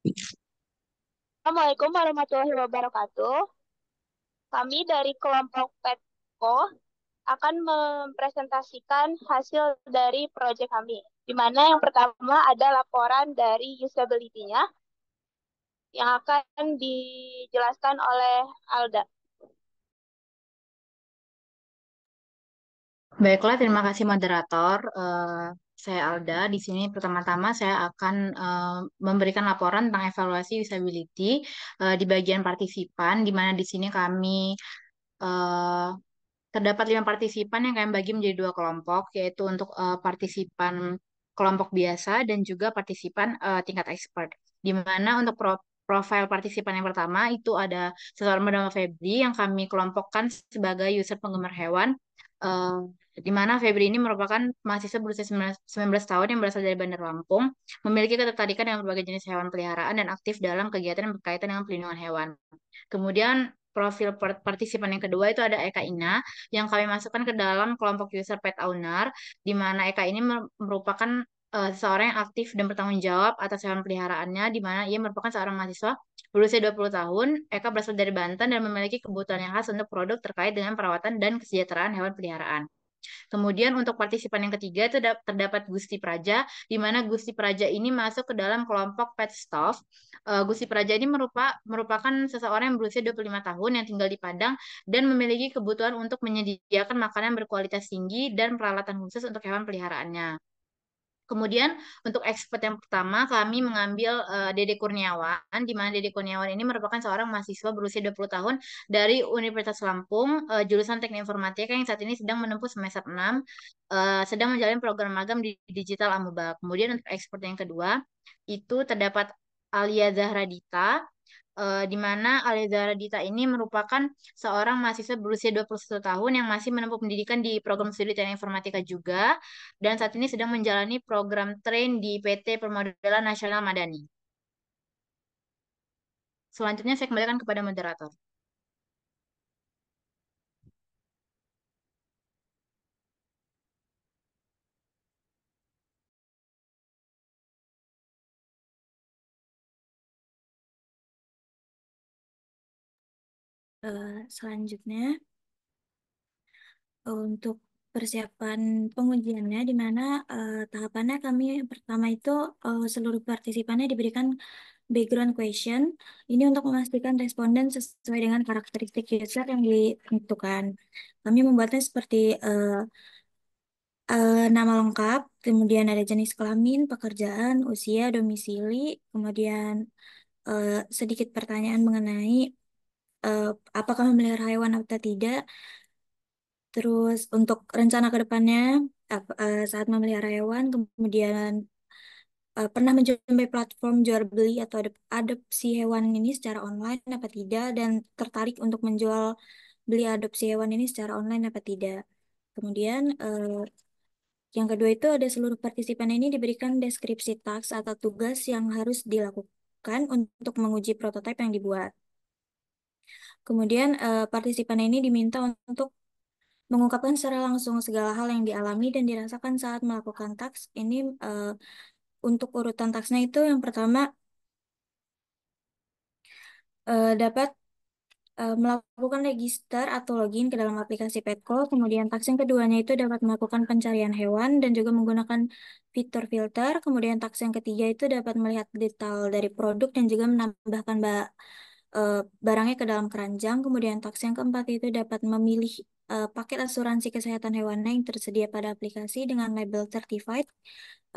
Assalamualaikum warahmatullahi wabarakatuh. Kami dari kelompok Petko akan mempresentasikan hasil dari proyek kami, di mana yang pertama ada laporan dari usability-nya yang akan dijelaskan oleh Alda. Baiklah, terima kasih moderator. Saya Alda. Di sini pertama-tama saya akan memberikan laporan tentang evaluasi usability di bagian partisipan, di mana di sini kami eh, terdapat 5 partisipan yang kami bagi menjadi 2 kelompok, yaitu untuk partisipan kelompok biasa dan juga partisipan tingkat expert. Di mana untuk profil partisipan yang pertama itu ada seseorang bernama Febri yang kami kelompokkan sebagai user penggemar hewan. eh, di mana Febri ini merupakan mahasiswa berusia 19 tahun yang berasal dari Bandar Lampung, memiliki ketertarikan dengan berbagai jenis hewan peliharaan dan aktif dalam kegiatan yang berkaitan dengan pelindungan hewan. Kemudian profil partisipan yang kedua itu ada Eka Ina yang kami masukkan ke dalam kelompok user pet owner, di mana Eka ini merupakan seseorang yang aktif dan bertanggung jawab atas hewan peliharaannya, di mana ia merupakan seorang mahasiswa berusia 20 tahun. Eka berasal dari Banten dan memiliki kebutuhan yang khas untuk produk terkait dengan perawatan dan kesejahteraan hewan peliharaan. Kemudian untuk partisipan yang ketiga itu terdapat Gusti Praja, di mana Gusti Praja ini masuk ke dalam kelompok pet staff. Gusti Praja ini merupakan seseorang yang berusia 25 tahun yang tinggal di Padang dan memiliki kebutuhan untuk menyediakan makanan berkualitas tinggi dan peralatan khusus untuk hewan peliharaannya. Kemudian untuk expert yang pertama kami mengambil Dede Kurniawan, di mana Dede Kurniawan ini merupakan seorang mahasiswa berusia 20 tahun dari Universitas Lampung, jurusan Teknik Informatika yang saat ini sedang menempuh semester 6, sedang menjalani program magang di Digital Amuba. Kemudian untuk expert yang kedua itu terdapat Alia Zahradita, di mana Aleza Radita ini merupakan seorang mahasiswa berusia 21 tahun yang masih menempuh pendidikan di program studi Teknik Informatika juga, dan saat ini sedang menjalani program train di PT Permodalan Nasional Madani. Selanjutnya saya kembalikan kepada moderator. Selanjutnya untuk persiapan pengujiannya di mana tahapannya kami pertama itu seluruh partisipannya diberikan background question ini untuk memastikan responden sesuai dengan karakteristik user yang ditentukan. Kami membuatnya seperti nama lengkap, kemudian ada jenis kelamin, pekerjaan, usia, domisili, kemudian eh, sedikit pertanyaan mengenai eh, apakah memelihara hewan atau tidak. Terus untuk rencana ke depannya saat memelihara hewan, kemudian pernah menjumpai platform jual beli atau adopsi hewan ini secara online apa tidak, dan tertarik untuk menjual beli adopsi hewan ini secara online apa tidak. Kemudian yang kedua itu ada seluruh partisipan ini diberikan deskripsi task atau tugas yang harus dilakukan untuk menguji prototipe yang dibuat. Kemudian partisipan ini diminta untuk mengungkapkan secara langsung segala hal yang dialami dan dirasakan saat melakukan taks. Ini untuk urutan taksnya itu yang pertama dapat melakukan register atau login ke dalam aplikasi Petco. Kemudian taks yang keduanya itu dapat melakukan pencarian hewan dan juga menggunakan fitur filter. Kemudian taks yang ketiga itu dapat melihat detail dari produk dan juga menambahkan eh, barangnya ke dalam keranjang. Kemudian taks yang keempat itu dapat memilih paket asuransi kesehatan hewannya yang tersedia pada aplikasi dengan label certified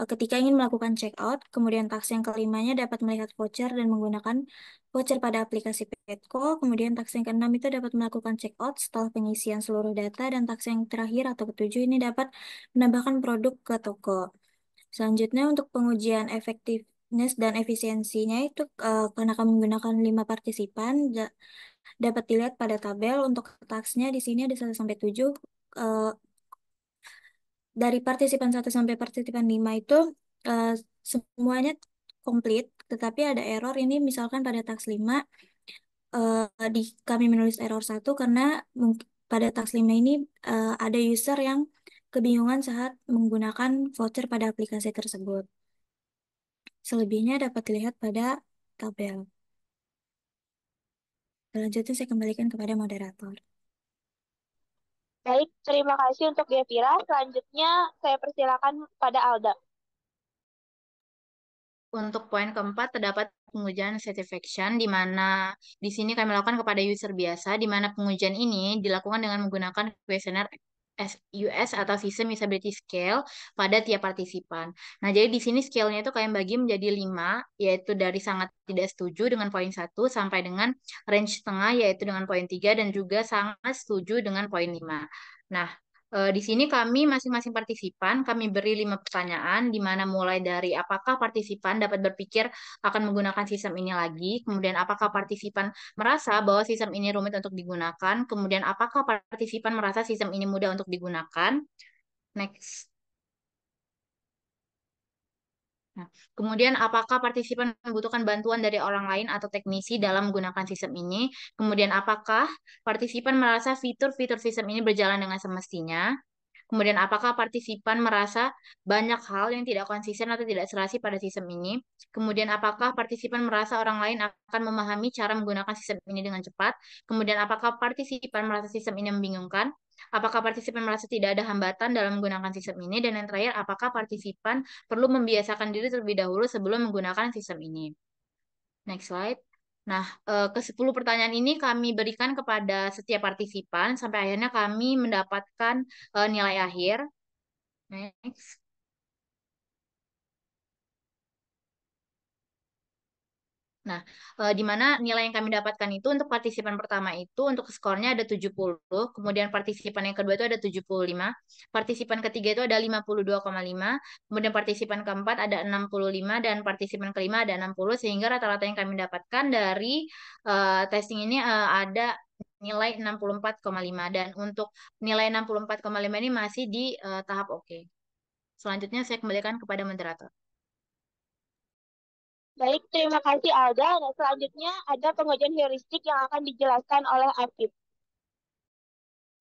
ketika ingin melakukan check out. Kemudian taksi yang kelimanya dapat melihat voucher dan menggunakan voucher pada aplikasi Petco. Kemudian taksi yang keenam itu dapat melakukan check out setelah pengisian seluruh data. Dan taksi yang terakhir atau ketujuh ini dapat menambahkan produk ke toko. Selanjutnya untuk pengujian efektifness dan efisiensinya itu karena kami menggunakan 5 partisipan dapat dilihat pada tabel untuk taksnya di sini ada 1 sampai 7. Eh, dari partisipan 1 sampai partisipan 5 itu eh, semuanya komplit, tetapi ada error ini misalkan pada taks 5 di kami menulis error 1 karena pada taks 5 ini ada user yang kebingungan saat menggunakan voucher pada aplikasi tersebut. Selebihnya dapat dilihat pada tabel. Selanjutnya saya kembalikan kepada moderator. Baik, terima kasih untuk Gevira. Selanjutnya saya persilakan pada Alda. Untuk poin keempat terdapat pengujian satisfaction di mana di sini kami lakukan kepada user biasa di mana pengujian ini dilakukan dengan menggunakan kuesioner US atau System Usability Scale pada tiap partisipan. Nah, jadi di sini scale-nya itu kalian bagi menjadi 5, yaitu dari sangat tidak setuju dengan poin 1 sampai dengan range setengah yaitu dengan poin 3 dan juga sangat setuju dengan poin 5. Nah, di sini kami masing-masing partisipan, kami beri 5 pertanyaan, di mana mulai dari apakah partisipan dapat berpikir akan menggunakan sistem ini lagi, kemudian apakah partisipan merasa bahwa sistem ini rumit untuk digunakan, kemudian apakah partisipan merasa sistem ini mudah untuk digunakan. Next. Nah, kemudian apakah partisipan membutuhkan bantuan dari orang lain atau teknisi dalam menggunakan sistem ini? Kemudian apakah partisipan merasa fitur-fitur sistem ini berjalan dengan semestinya? Kemudian apakah partisipan merasa banyak hal yang tidak konsisten atau tidak serasi pada sistem ini? Kemudian apakah partisipan merasa orang lain akan memahami cara menggunakan sistem ini dengan cepat? Kemudian apakah partisipan merasa sistem ini membingungkan? Apakah partisipan merasa tidak ada hambatan dalam menggunakan sistem ini? Dan yang terakhir, apakah partisipan perlu membiasakan diri terlebih dahulu sebelum menggunakan sistem ini? Next slide. Nah, ke-10 pertanyaan ini kami berikan kepada setiap partisipan sampai akhirnya kami mendapatkan nilai akhir. Next. Nah, di mana nilai yang kami dapatkan itu untuk partisipan pertama itu untuk skornya ada 70, kemudian partisipan yang kedua itu ada 75, partisipan ketiga itu ada 52,5, kemudian partisipan keempat ada 65, dan partisipan kelima ada 60, sehingga rata-rata yang kami dapatkan dari testing ini ada nilai 64,5, dan untuk nilai 64,5 ini masih di tahap oke. Selanjutnya saya kembalikan kepada moderator. Baik, terima kasih Alda. Dan selanjutnya ada pengujian heuristik yang akan dijelaskan oleh Afif.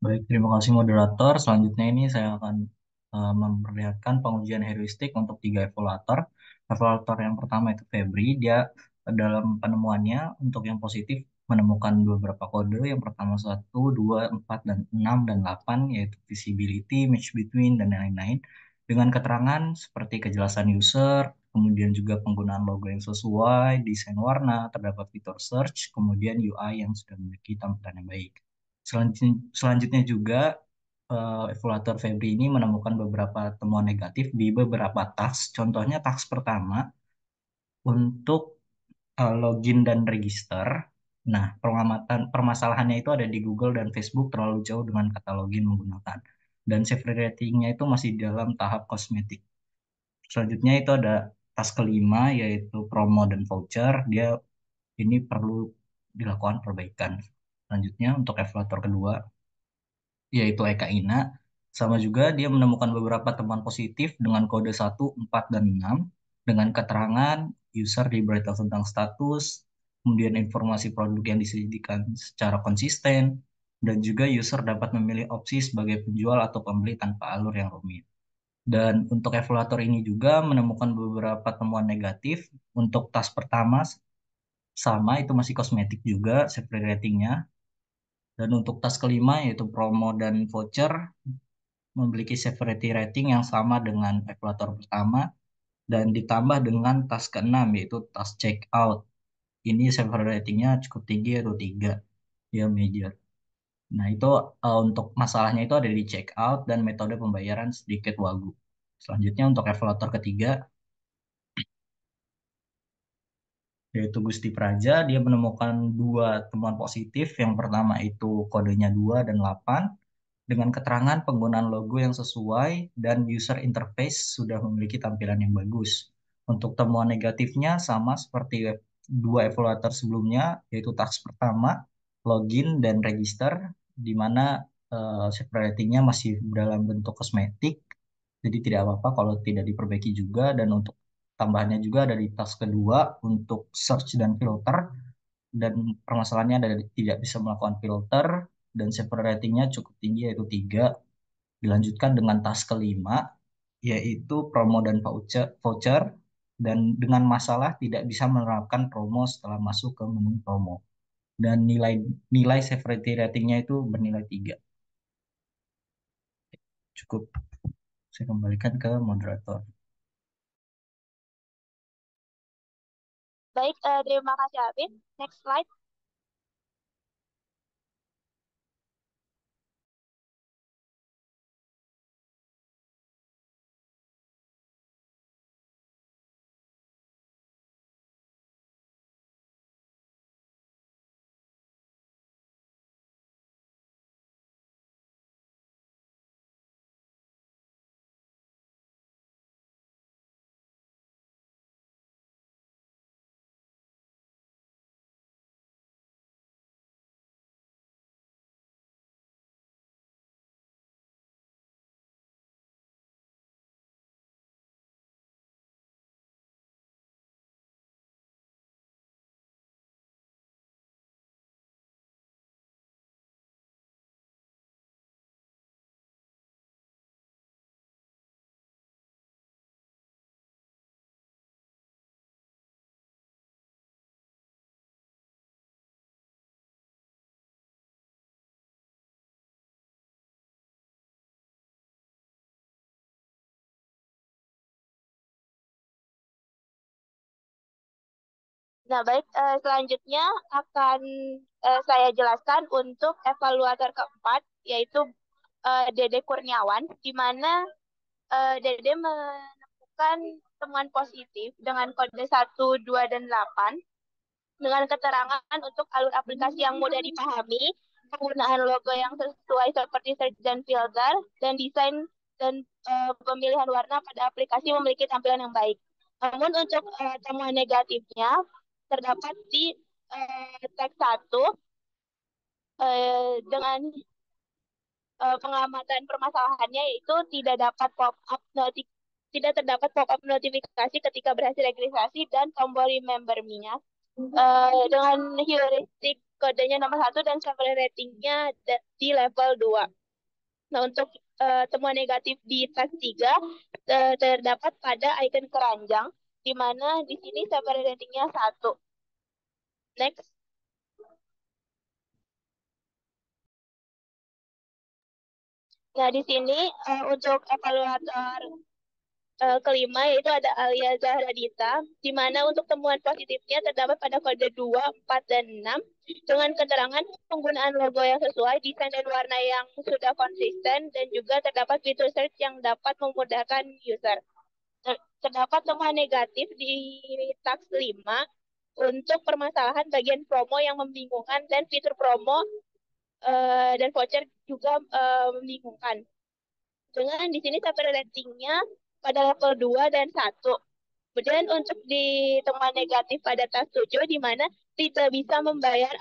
Baik, terima kasih moderator. Selanjutnya ini saya akan memperlihatkan pengujian heuristik untuk 3 evaluator. Evaluator yang pertama itu Febri. Dia dalam penemuannya untuk yang positif menemukan beberapa kode. Yang pertama 1, 2, 4, dan 6, dan 8, yaitu visibility, match between, dan lain-lain. Dengan keterangan seperti kejelasan user, kemudian juga penggunaan logo yang sesuai, desain warna, terdapat fitur search, kemudian UI yang sudah memiliki tampilan yang baik. Selanjutnya juga evaluator Febri ini menemukan beberapa temuan negatif di beberapa task. Contohnya task pertama untuk login dan register. Nah, permasalahannya itu ada di Google dan Facebook terlalu jauh dengan kata login menggunakan. Dan severity ratingnya itu masih dalam tahap kosmetik. Selanjutnya itu ada task kelima yaitu promo dan voucher. Dia ini perlu dilakukan perbaikan. Selanjutnya untuk evaluator kedua yaitu Eka Ina. Sama juga dia menemukan beberapa temuan positif dengan kode 1, 4, dan 6 dengan keterangan user diberitahu tentang status, kemudian informasi produk yang disajikan secara konsisten, dan juga user dapat memilih opsi sebagai penjual atau pembeli tanpa alur yang rumit. Dan untuk evaluator ini juga menemukan beberapa temuan negatif. Untuk tas pertama sama itu masih kosmetik juga seperti ratingnya. Dan untuk tas kelima yaitu promo dan voucher memiliki severity rating yang sama dengan evaluator pertama dan ditambah dengan tas keenam yaitu tas check out. Ini severity ratingnya cukup tinggi yaitu 3, ya major. Nah itu untuk masalahnya itu ada di check out dan metode pembayaran sedikit wagu. Selanjutnya untuk evaluator ketiga yaitu Gusti Praja, dia menemukan 2 temuan positif. Yang pertama itu kodenya 2 dan 8 dengan keterangan penggunaan logo yang sesuai dan user interface sudah memiliki tampilan yang bagus. Untuk temuan negatifnya sama seperti 2 evaluator sebelumnya, yaitu task pertama, login dan register, di mana ratingnya masih dalam bentuk kosmetik, jadi tidak apa-apa kalau tidak diperbaiki juga. Dan untuk tambahannya juga ada di task kedua untuk search dan filter, dan permasalahannya ada tidak bisa melakukan filter dan separate ratingnya cukup tinggi yaitu 3. Dilanjutkan dengan task kelima yaitu promo dan voucher. dan dengan masalah tidak bisa menerapkan promo setelah masuk ke menu promo. Dan nilai nilai severity ratingnya itu bernilai 3. Cukup, saya kembalikan ke moderator. Baik, terima kasih Afif. Next slide. Nah, baik, selanjutnya akan saya jelaskan untuk evaluator keempat, yaitu Dede Kurniawan, di mana Dede menemukan temuan positif dengan kode 1, 2, dan 8 dengan keterangan untuk alur aplikasi yang mudah dipahami, penggunaan logo yang sesuai seperti search dan filter, dan desain dan pemilihan warna pada aplikasi memiliki tampilan yang baik. Namun untuk temuan negatifnya terdapat di teks 1 dengan pengamatan permasalahannya, yaitu tidak terdapat pop-up notifikasi ketika berhasil registrasi dan tombol remember me-nya dengan heuristik kodenya nomor 1 dan sample ratingnya di level 2. Nah, untuk temuan negatif di tab 3 terdapat pada icon keranjang, di mana di sini sample ratingnya 1. Next. Nah, di sini untuk evaluator kelima, yaitu ada Alia Zahradita, di mana untuk temuan positifnya terdapat pada kode 2, 4, dan 6 dengan keterangan penggunaan logo yang sesuai, desain dan warna yang sudah konsisten, dan juga terdapat fitur search yang dapat memudahkan user. Terdapat temuan negatif di task 5 untuk permasalahan bagian promo yang membingungkan dan fitur promo dan voucher juga membingungkan. Dengan di sini sampai ratingnya pada level 2 dan 1. Kemudian untuk di temuan negatif pada tas 7, di mana tidak bisa membayar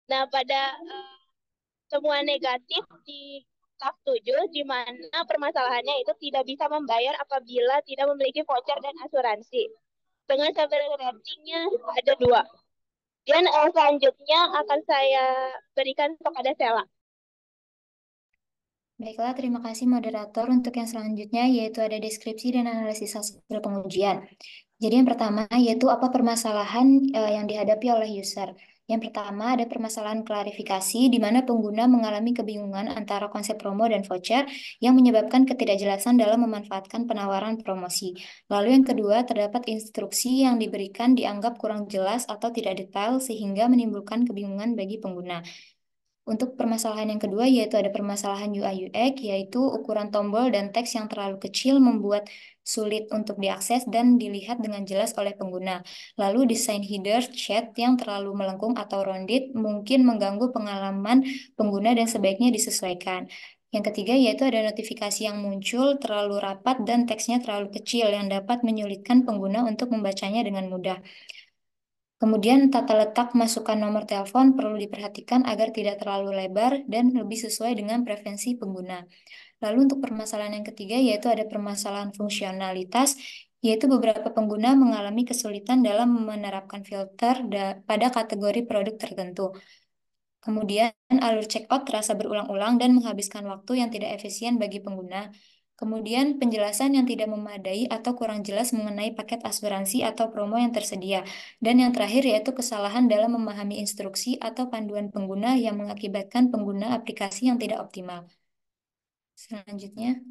Nah, pada temuan negatif di tab 7, di mana permasalahannya itu tidak bisa membayar apabila tidak memiliki voucher dan asuransi. Dengan sampai ratingnya ada 2. Dan selanjutnya akan saya berikan kepada Sela. Baiklah, terima kasih moderator. Untuk yang selanjutnya yaitu ada deskripsi dan analisis hasil pengujian. Jadi yang pertama yaitu apa permasalahan yang dihadapi oleh user. Yang pertama ada permasalahan klarifikasi di mana pengguna mengalami kebingungan antara konsep promo dan voucher yang menyebabkan ketidakjelasan dalam memanfaatkan penawaran promosi. Lalu yang kedua, terdapat instruksi yang diberikan dianggap kurang jelas atau tidak detail sehingga menimbulkan kebingungan bagi pengguna. Untuk permasalahan yang kedua yaitu ada permasalahan UI UX, yaitu ukuran tombol dan teks yang terlalu kecil membuat sulit untuk diakses dan dilihat dengan jelas oleh pengguna. Lalu desain header chat yang terlalu melengkung atau rounded mungkin mengganggu pengalaman pengguna dan sebaiknya disesuaikan. Yang ketiga yaitu ada notifikasi yang muncul terlalu rapat dan teksnya terlalu kecil yang dapat menyulitkan pengguna untuk membacanya dengan mudah. Kemudian tata letak masukan nomor telepon perlu diperhatikan agar tidak terlalu lebar dan lebih sesuai dengan preferensi pengguna. Lalu untuk permasalahan yang ketiga yaitu ada permasalahan fungsionalitas, yaitu beberapa pengguna mengalami kesulitan dalam menerapkan filter pada kategori produk tertentu. Kemudian alur checkout terasa berulang-ulang dan menghabiskan waktu yang tidak efisien bagi pengguna. Kemudian penjelasan yang tidak memadai atau kurang jelas mengenai paket asuransi atau promo yang tersedia. Dan yang terakhir yaitu kesalahan dalam memahami instruksi atau panduan pengguna yang mengakibatkan pengguna aplikasi yang tidak optimal. Selanjutnya.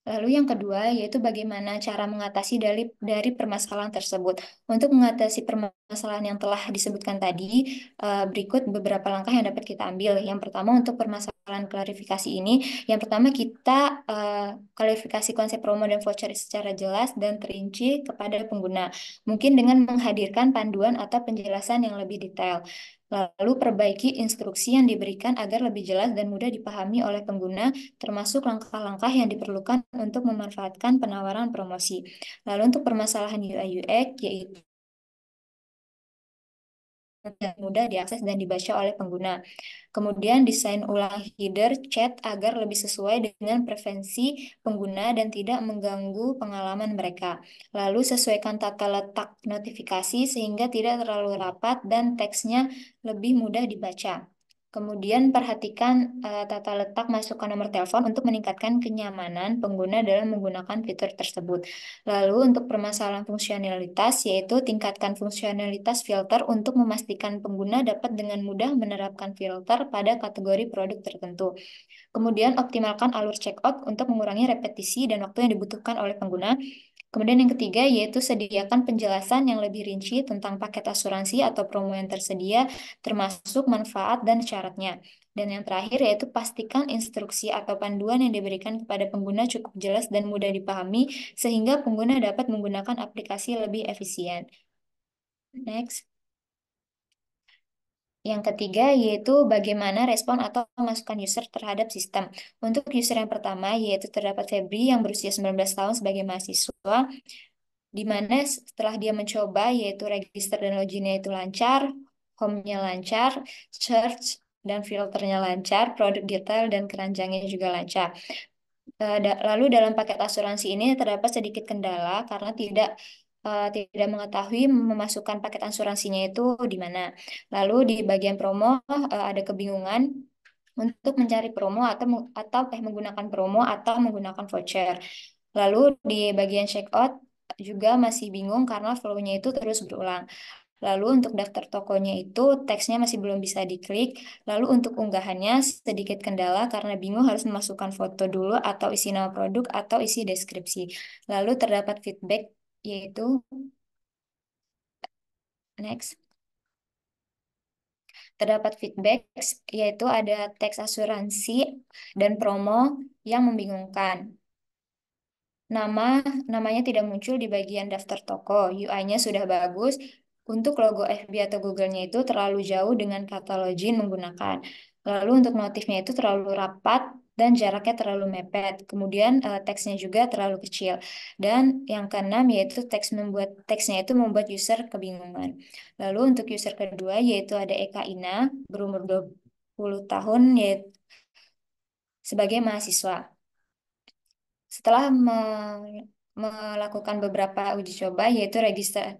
Lalu yang kedua yaitu bagaimana cara mengatasi dari permasalahan tersebut. Untuk mengatasi permasalahan yang telah disebutkan tadi, berikut beberapa langkah yang dapat kita ambil. Yang pertama untuk permasalahan klarifikasi ini, yang pertama kita klarifikasi konsep promo dan voucher secara jelas dan terinci kepada pengguna. Mungkin dengan menghadirkan panduan atau penjelasan yang lebih detail. Lalu perbaiki instruksi yang diberikan agar lebih jelas dan mudah dipahami oleh pengguna, termasuk langkah-langkah yang diperlukan untuk memanfaatkan penawaran promosi. Lalu untuk permasalahan UI UX, yaitu mudah diakses dan dibaca oleh pengguna. Kemudian desain ulang header chat agar lebih sesuai dengan preferensi pengguna dan tidak mengganggu pengalaman mereka. Lalu sesuaikan tata letak notifikasi sehingga tidak terlalu rapat dan teksnya lebih mudah dibaca. Kemudian perhatikan tata letak masukan nomor telepon untuk meningkatkan kenyamanan pengguna dalam menggunakan fitur tersebut. Lalu untuk permasalahan fungsionalitas, yaitu tingkatkan fungsionalitas filter untuk memastikan pengguna dapat dengan mudah menerapkan filter pada kategori produk tertentu. Kemudian optimalkan alur checkout untuk mengurangi repetisi dan waktu yang dibutuhkan oleh pengguna. Kemudian yang ketiga yaitu sediakan penjelasan yang lebih rinci tentang paket asuransi atau promo yang tersedia, termasuk manfaat dan syaratnya. Dan yang terakhir yaitu pastikan instruksi atau panduan yang diberikan kepada pengguna cukup jelas dan mudah dipahami sehingga pengguna dapat menggunakan aplikasi lebih efisien. Next. Yang ketiga yaitu bagaimana respon atau masukan user terhadap sistem. Untuk user yang pertama yaitu terdapat Febri yang berusia 19 tahun sebagai mahasiswa, di mana setelah dia mencoba yaitu register dan loginnya itu lancar, home-nya lancar, search dan filternya lancar, produk detail dan keranjangnya juga lancar. Lalu dalam paket asuransi ini terdapat sedikit kendala karena tidak mengetahui memasukkan paket asuransinya itu di mana. Lalu di bagian promo ada kebingungan untuk mencari promo atau menggunakan promo atau menggunakan voucher. Lalu di bagian checkout juga masih bingung karena flow-nya itu terus berulang. Lalu untuk daftar tokonya itu teksnya masih belum bisa diklik. Lalu untuk unggahannya sedikit kendala karena bingung harus memasukkan foto dulu atau isi nama produk atau isi deskripsi. Lalu terdapat feedback yaitu next. Terdapat feedback yaitu ada teks asuransi dan promo yang membingungkan. Namanya tidak muncul di bagian daftar toko. UI-nya sudah bagus. Untuk logo FB atau Google-nya itu terlalu jauh dengan kata login menggunakan. Lalu untuk notifnya itu terlalu rapat dan jaraknya terlalu mepet. Kemudian teksnya juga terlalu kecil. Dan yang keenam yaitu teksnya itu membuat user kebingungan. Lalu untuk user kedua yaitu ada Eka Ina berumur 20 tahun yaitu sebagai mahasiswa. Setelah melakukan beberapa uji coba, yaitu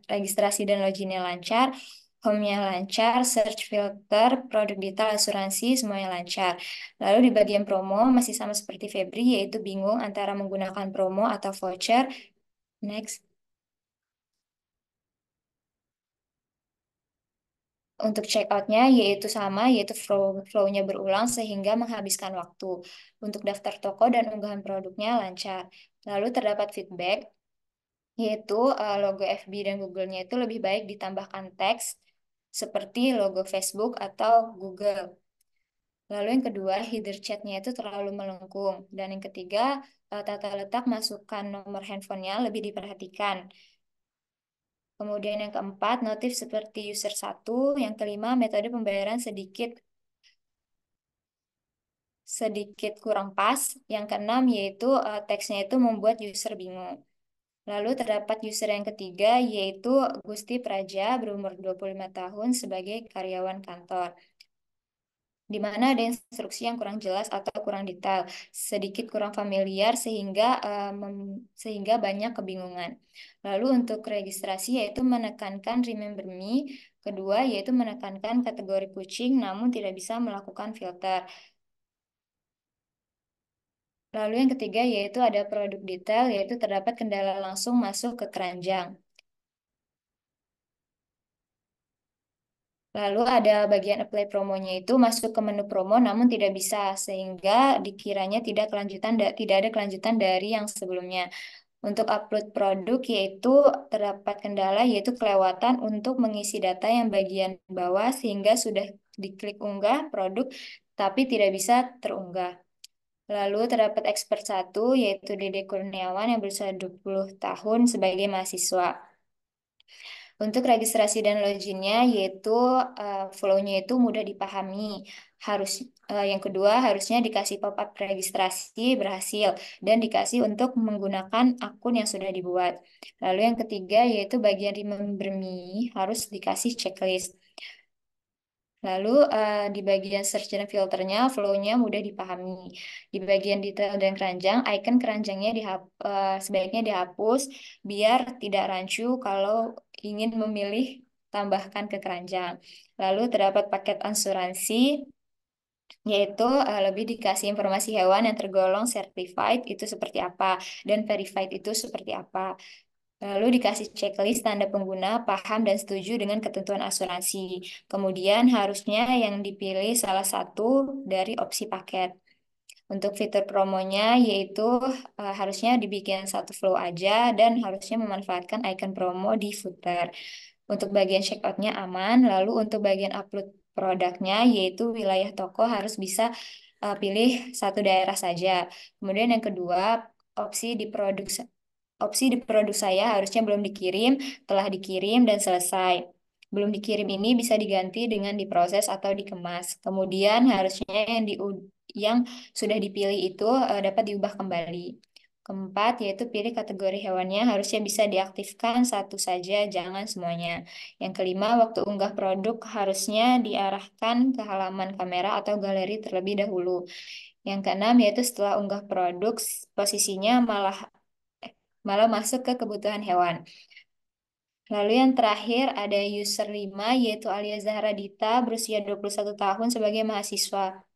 registrasi dan loginnya lancar, home-nya lancar, search filter, produk detail asuransi, semuanya lancar. Lalu di bagian promo masih sama seperti Febri, yaitu bingung antara menggunakan promo atau voucher. Next. Untuk checkoutnya yaitu sama, yaitu flow-nya berulang sehingga menghabiskan waktu. Untuk daftar toko dan unggahan produknya lancar. Lalu terdapat feedback, yaitu logo FB dan Google-nya itu lebih baik ditambahkan teks seperti logo Facebook atau Google. Lalu yang kedua, header chat-nya itu terlalu melengkung. Dan yang ketiga, tata letak masukkan nomor handphonenya lebih diperhatikan. Kemudian yang keempat, notif seperti user 1. Yang kelima, metode pembayaran sedikit kurang pas. Yang keenam, yaitu teksnya itu membuat user bingung. Lalu terdapat user yang ketiga, yaitu Gusti Praja berumur 25 tahun sebagai karyawan kantor, di mana ada instruksi yang kurang jelas atau kurang detail, sedikit kurang familiar sehingga banyak kebingungan. Lalu untuk registrasi yaitu menekankan Remember Me, kedua yaitu menekankan kategori kucing namun tidak bisa melakukan filter. Lalu yang ketiga yaitu ada produk detail, yaitu terdapat kendala langsung masuk ke keranjang. Lalu ada bagian apply promonya itu masuk ke menu promo namun tidak bisa sehingga dikiranya tidak ada kelanjutan dari yang sebelumnya. Untuk upload produk yaitu terdapat kendala yaitu kelewatan untuk mengisi data yang bagian bawah sehingga sudah diklik unggah produk tapi tidak bisa terunggah. Lalu terdapat expert 1 yaitu Dede Kurniawan yang berusia 20 tahun sebagai mahasiswa. Untuk registrasi dan loginnya yaitu flow-nya itu mudah dipahami. Yang kedua harusnya dikasih pop-up registrasi berhasil dan dikasih untuk menggunakan akun yang sudah dibuat. Lalu yang ketiga yaitu bagian Remember Me harus dikasih checklist. Lalu di bagian search dan filternya, flow-nya mudah dipahami. Di bagian detail dan keranjang, icon keranjangnya sebaiknya dihapus biar tidak rancu kalau ingin memilih tambahkan ke keranjang. Lalu terdapat paket asuransi, yaitu lebih dikasih informasi hewan yang tergolong certified itu seperti apa, dan verified itu seperti apa. Lalu dikasih checklist tanda pengguna paham dan setuju dengan ketentuan asuransi. Kemudian harusnya yang dipilih salah satu dari opsi paket. Untuk fitur promonya yaitu harusnya dibikin satu flow aja dan harusnya memanfaatkan icon promo di footer. Untuk bagian checkoutnya aman, lalu untuk bagian upload produknya yaitu wilayah toko harus bisa pilih satu daerah saja. Kemudian yang kedua, opsi di produk Opsi di produk saya harusnya belum dikirim, telah dikirim, dan selesai. Belum dikirim ini bisa diganti dengan diproses atau dikemas. Kemudian harusnya yang sudah dipilih itu dapat diubah kembali. Keempat, yaitu pilih kategori hewannya harusnya bisa diaktifkan satu saja, jangan semuanya. Yang kelima, waktu unggah produk harusnya diarahkan ke halaman kamera atau galeri terlebih dahulu. Yang keenam, yaitu setelah unggah produk, posisinya malah masuk ke kebutuhan hewan. Lalu yang terakhir ada user 5 yaitu Alia Zahra Dita berusia 21 tahun sebagai mahasiswa.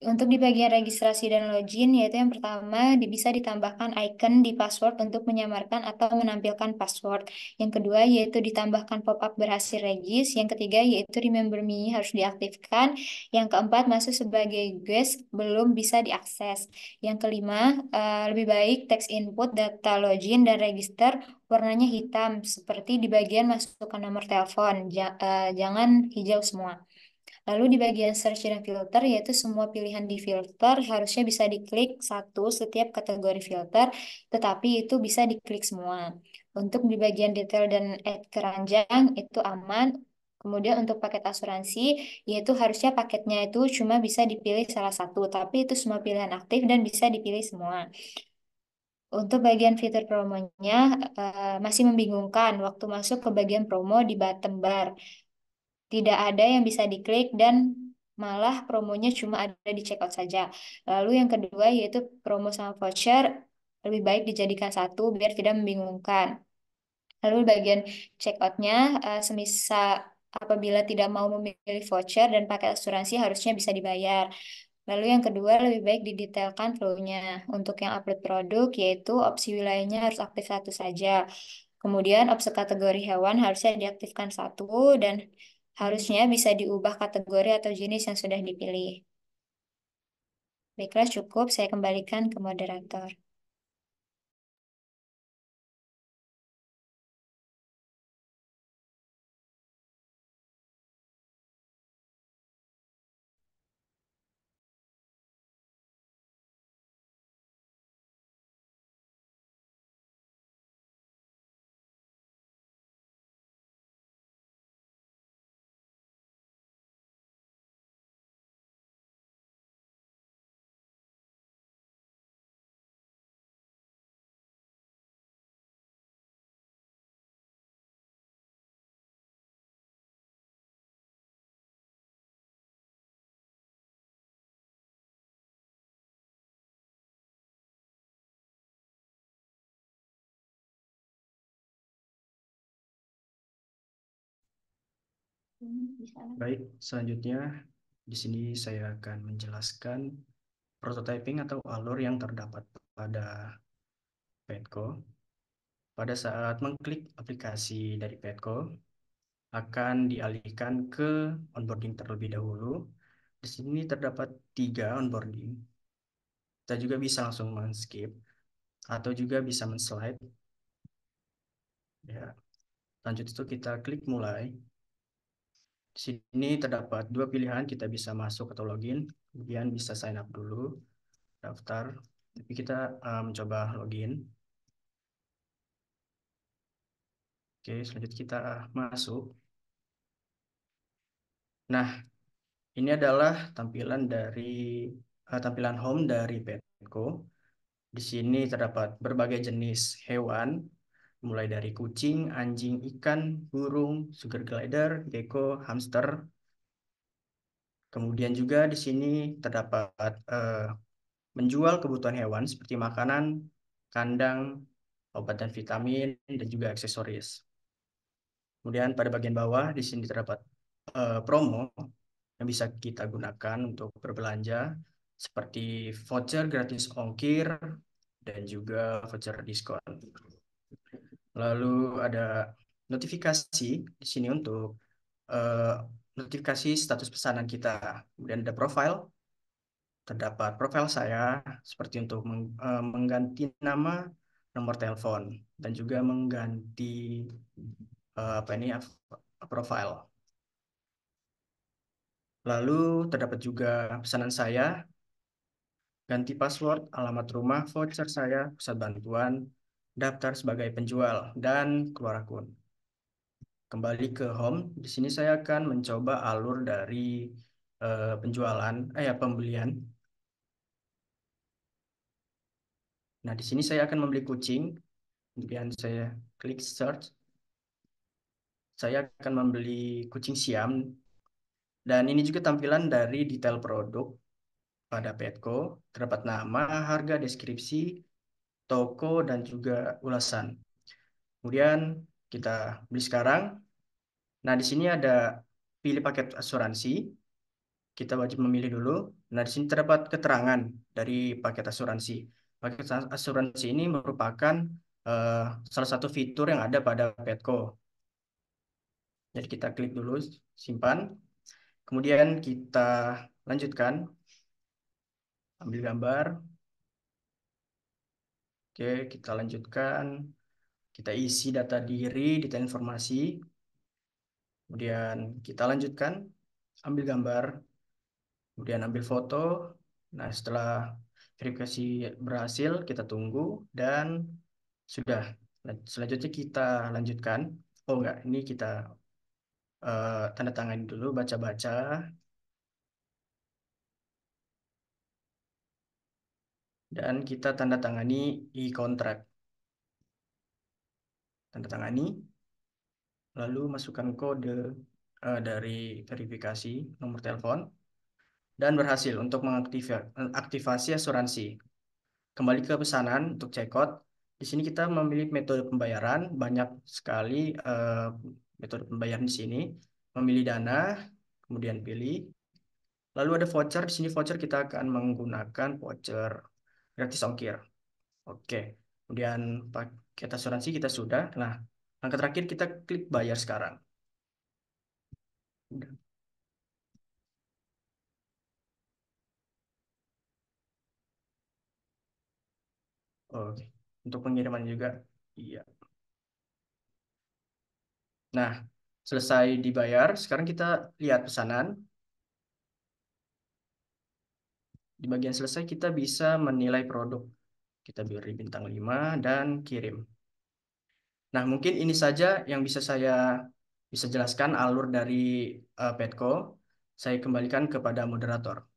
Untuk di bagian registrasi dan login, yaitu yang pertama bisa ditambahkan icon di password untuk menyamarkan atau menampilkan password. Yang kedua yaitu ditambahkan pop-up berhasil regis. Yang ketiga yaitu Remember Me harus diaktifkan. Yang keempat masuk sebagai guest belum bisa diakses. Yang kelima lebih baik teks input data login dan register warnanya hitam seperti di bagian masukkan nomor telepon. Jangan hijau semua. Lalu di bagian search dan filter, yaitu semua pilihan di filter harusnya bisa diklik satu setiap kategori filter, tetapi itu bisa diklik semua. Untuk di bagian detail dan add keranjang itu aman. Kemudian untuk paket asuransi, yaitu harusnya paketnya itu cuma bisa dipilih salah satu, tapi itu semua pilihan aktif dan bisa dipilih semua. Untuk bagian fitur promonya masih membingungkan waktu masuk ke bagian promo di bottom bar. Tidak ada yang bisa diklik dan malah promonya cuma ada di checkout saja. Lalu yang kedua yaitu promo sama voucher lebih baik dijadikan satu biar tidak membingungkan. Lalu bagian checkoutnya semisal apabila tidak mau memilih voucher dan pakai asuransi harusnya bisa dibayar. Lalu yang kedua lebih baik didetailkan flow-nya. Untuk yang upload produk yaitu opsi wilayahnya harus aktif satu saja. Kemudian opsi kategori hewan harusnya diaktifkan satu dan harusnya bisa diubah kategori atau jenis yang sudah dipilih. Baiklah, cukup. Saya kembalikan ke moderator. Baik, selanjutnya di sini saya akan menjelaskan prototyping atau alur yang terdapat pada Petco. Pada saat mengklik aplikasi dari Petco, akan dialihkan ke onboarding terlebih dahulu. Di sini terdapat 3 onboarding. Kita juga bisa langsung men-skip atau juga bisa men-slide. Ya. Lanjut itu kita klik mulai. Di sini terdapat 2 pilihan, kita bisa masuk atau login, kemudian bisa sign up dulu, daftar. Tapi kita mencoba login. Oke, selanjutnya kita masuk. Nah, ini adalah tampilan home dari Petco. Di sini terdapat berbagai jenis hewan, mulai dari kucing, anjing, ikan, burung, sugar glider, gecko, hamster. Kemudian juga di sini terdapat menjual kebutuhan hewan seperti makanan, kandang, obat dan vitamin, dan juga aksesoris. Kemudian pada bagian bawah di sini terdapat promo yang bisa kita gunakan untuk berbelanja seperti voucher gratis ongkir dan juga voucher diskon. Lalu ada notifikasi di sini untuk eh, notifikasi status pesanan kita. Kemudian ada profile, terdapat profil saya seperti untuk mengganti nama, nomor telepon, dan juga mengganti apa ini profile. Lalu terdapat juga pesanan saya, ganti password, alamat rumah, voucher saya, pusat bantuan, daftar sebagai penjual, dan keluar akun. Kembali ke home, di sini saya akan mencoba alur dari pembelian. Nah, di sini saya akan membeli kucing. Kemudian saya klik search. Saya akan membeli kucing Siam. Dan ini juga tampilan dari detail produk pada Petco. Terdapat nama, harga, deskripsi, toko, dan juga ulasan. Kemudian kita beli sekarang. Nah, di sini ada pilih paket asuransi. Kita wajib memilih dulu. Nah, di sini terdapat keterangan dari paket asuransi. Paket asuransi ini merupakan eh, salah satu fitur yang ada pada Petco. Jadi kita klik dulu, simpan. Kemudian kita lanjutkan, ambil gambar. Oke, kita lanjutkan. Kita isi data diri, data informasi. Kemudian kita lanjutkan, ambil gambar. Kemudian ambil foto. Nah, setelah verifikasi berhasil, kita tunggu dan sudah. Selanjutnya kita lanjutkan. Oh enggak, ini kita tanda tangan dulu, baca-baca. Dan kita tanda tangani e-contract. Tanda tangani, lalu masukkan kode dari verifikasi nomor telepon, dan berhasil untuk mengaktifasi asuransi. Kembali ke pesanan untuk checkout. Di sini kita memilih metode pembayaran, banyak sekali metode pembayaran di sini. Memilih dana, kemudian pilih. Lalu ada voucher. Di sini voucher kita akan menggunakan voucher gratis ongkir. Oke. Kemudian paket asuransi kita sudah. Nah, Langkah terakhir kita klik bayar sekarang. Udah. Oke. Untuk pengiriman juga. Iya. Nah, selesai dibayar, sekarang kita lihat pesanan. Di bagian selesai kita bisa menilai produk. Kita beri bintang 5 dan kirim. Nah, mungkin ini saja yang bisa jelaskan alur dari Petco. Saya kembalikan kepada moderator.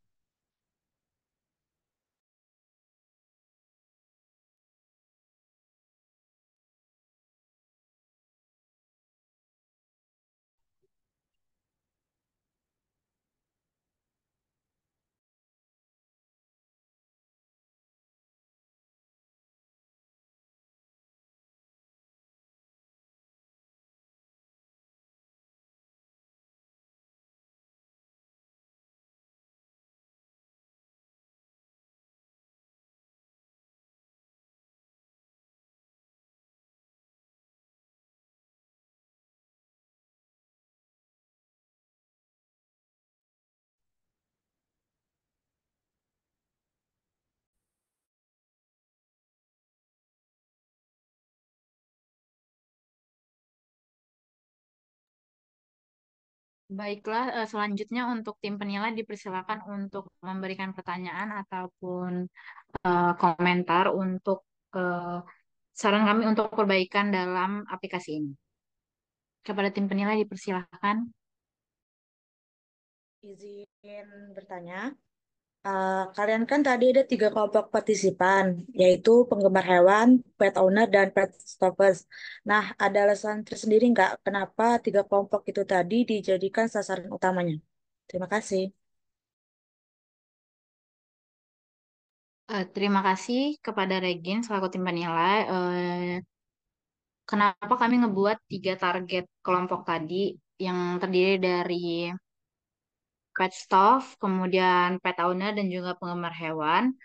Baiklah, selanjutnya untuk tim penilai dipersilakan untuk memberikan pertanyaan ataupun komentar untuk eh, saran kami untuk perbaikan dalam aplikasi ini. Kepada tim penilai dipersilakan. Izin bertanya. Kalian kan tadi ada 3 kelompok partisipan, yaitu penggemar hewan, pet owner, dan pet stoppers. Nah, ada alasan tersendiri nggak kenapa 3 kelompok itu tadi dijadikan sasaran utamanya? Terima kasih. Terima kasih kepada Regin selaku tim penilai. Kenapa kami ngebuat 3 target kelompok tadi yang terdiri dari pet staff, kemudian pet owner, dan juga penggemar hewan.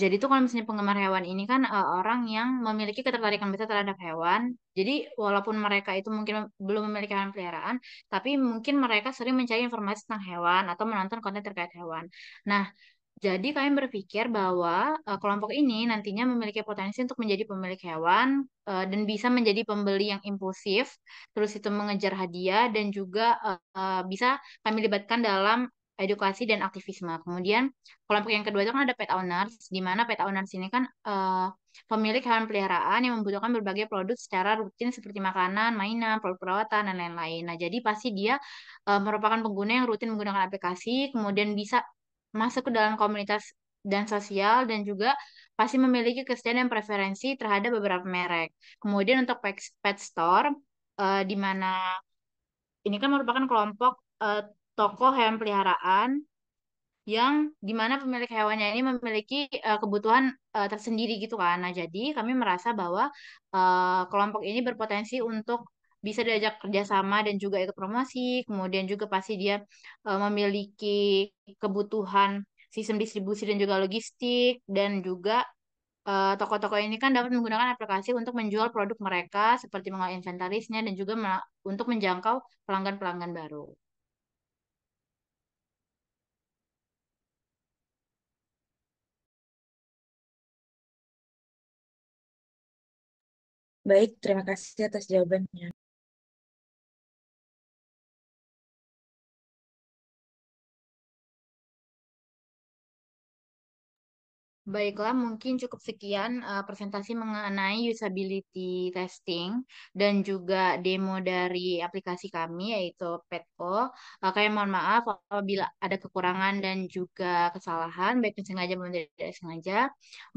Jadi tuh kalau misalnya penggemar hewan ini kan orang yang memiliki ketertarikan besar terhadap hewan. Jadi walaupun mereka itu mungkin belum memiliki hewan peliharaan, tapi mungkin mereka sering mencari informasi tentang hewan atau menonton konten terkait hewan. Nah, jadi kami berpikir bahwa kelompok ini nantinya memiliki potensi untuk menjadi pemilik hewan dan bisa menjadi pembeli yang impulsif, terus itu mengejar hadiah dan juga bisa kami libatkan dalam edukasi dan aktivisme. Kemudian kelompok yang kedua itu kan ada pet owners, di mana pet owners ini kan pemilik hewan peliharaan yang membutuhkan berbagai produk secara rutin seperti makanan, mainan, produk perawatan dan lain-lain. Nah, jadi pasti dia merupakan pengguna yang rutin menggunakan aplikasi, kemudian bisa masuk ke dalam komunitas dan sosial dan juga pasti memiliki kesetiaan dan preferensi terhadap beberapa merek. Kemudian untuk pet store, di mana ini kan merupakan kelompok toko hewan peliharaan yang dimana pemilik hewannya ini memiliki kebutuhan tersendiri gitu kan. Nah, jadi kami merasa bahwa kelompok ini berpotensi untuk bisa diajak kerjasama dan juga ikut promosi. Kemudian juga pasti dia memiliki kebutuhan sistem distribusi dan juga logistik dan juga toko-toko ini kan dapat menggunakan aplikasi untuk menjual produk mereka seperti mengolah inventarisnya dan juga untuk menjangkau pelanggan-pelanggan baru. Baik, terima kasih atas jawabannya. Baiklah, mungkin cukup sekian presentasi mengenai usability testing dan juga demo dari aplikasi kami yaitu Petco. Kami mohon maaf apabila ada kekurangan dan juga kesalahan, baik sengaja maupun tidak sengaja.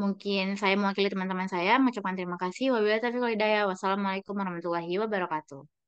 Mungkin saya mewakili teman-teman saya mengucapkan terima kasih. Wabillahi taufiq wal hidayah. Wassalamualaikum warahmatullahi wabarakatuh.